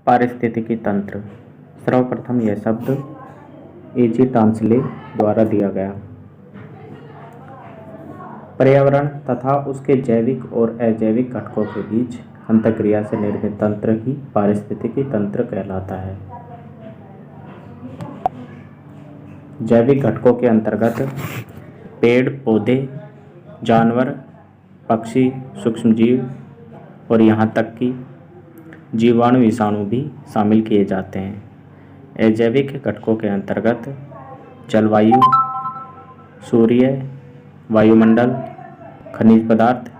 पारिस्थितिकी तंत्र। सर्वप्रथम यह शब्द एजी टांसले द्वारा दिया गया। पर्यावरण तथा उसके जैविक और अजैविक घटकों के बीच अंतःक्रिया से निर्मित तंत्र ही पारिस्थितिकी तंत्र कहलाता है। जैविक घटकों के अंतर्गत पेड़ पौधे, जानवर, पक्षी, सूक्ष्मजीव और यहाँ तक कि जीवाणु विषाणु भी शामिल किए जाते हैं। अजैविक घटकों के अंतर्गत जलवायु, सूर्य, वायुमंडल, खनिज पदार्थ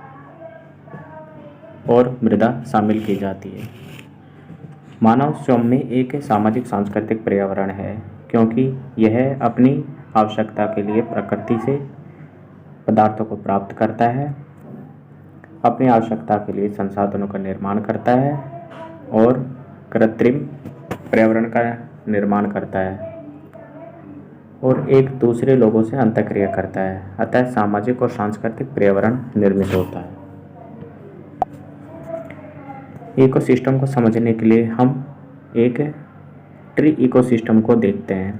और मृदा शामिल की जाती है। मानव स्वयं में एक सामाजिक सांस्कृतिक पर्यावरण है, क्योंकि यह अपनी आवश्यकता के लिए प्रकृति से पदार्थों को प्राप्त करता है, अपनी आवश्यकता के लिए संसाधनों का निर्माण करता है और कृत्रिम पर्यावरण का निर्माण करता है और एक दूसरे लोगों से अंतःक्रिया करता है। अतः सामाजिक और सांस्कृतिक पर्यावरण निर्मित होता है। इकोसिस्टम को समझने के लिए हम एक ट्री इकोसिस्टम को देखते हैं।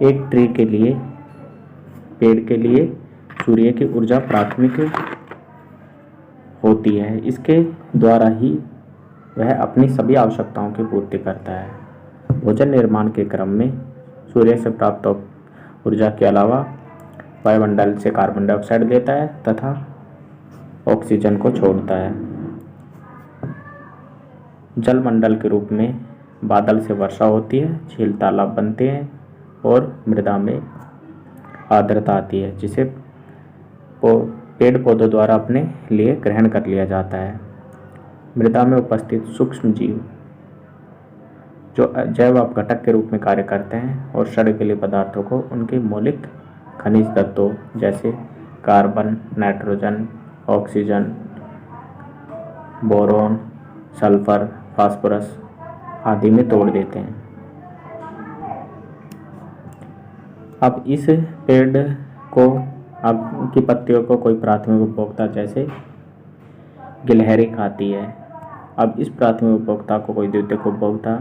एक ट्री के लिए, पेड़ के लिए सूर्य की ऊर्जा प्राथमिक होती है। इसके द्वारा ही वह अपनी सभी आवश्यकताओं की पूर्ति करता है। भोजन निर्माण के क्रम में सूर्य से प्राप्त ऊर्जा के अलावा वायुमंडल से कार्बन डाइऑक्साइड लेता है तथा ऑक्सीजन को छोड़ता है। जलमंडल के रूप में बादल से वर्षा होती है, झील तालाब बनते हैं और मृदा में आर्द्रता आती है, जिसे पेड़ पौधों द्वारा अपने लिए ग्रहण कर लिया जाता है। मृदा में उपस्थित सूक्ष्म जीव जो जैव अपघटक के रूप में कार्य करते हैं और सड़े पदार्थों को उनके मौलिक खनिज तत्वों जैसे carbon, nitrogen, oxygen, boron, sulphur, phosphorus आदि में तोड़ देते हैं। अब इस पेड़ को की पत्तियों को कोई प्राथमिक उपभोक्ता जैसे गिलहरी खाती है। अब इस प्राथमिक उपभोक्ता को कोई द्वितीयक उपभोक्ता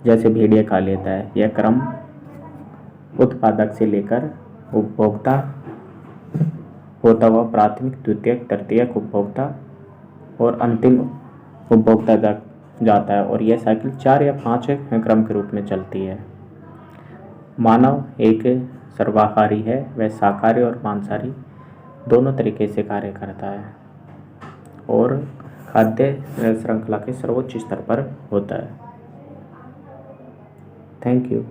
जैसे भेड़िया खा लेता है। यह क्रम उत्पादक से लेकर उपभोक्ता होता हुआ प्राथमिक, द्वितीयक, तृतीयक उपभोक्ता और अंतिम उपभोक्ता तक जाता है और यह साइकिल 4 या 5 क्रम के रूप में चलती है। मानव एक सर्वाहारी है, वह शाकाहारी और मांसाहारी दोनों तरीके से कार्य करता है और खाद्य श्रृंखला के सर्वोच्च स्तर पर होता है। Thank you.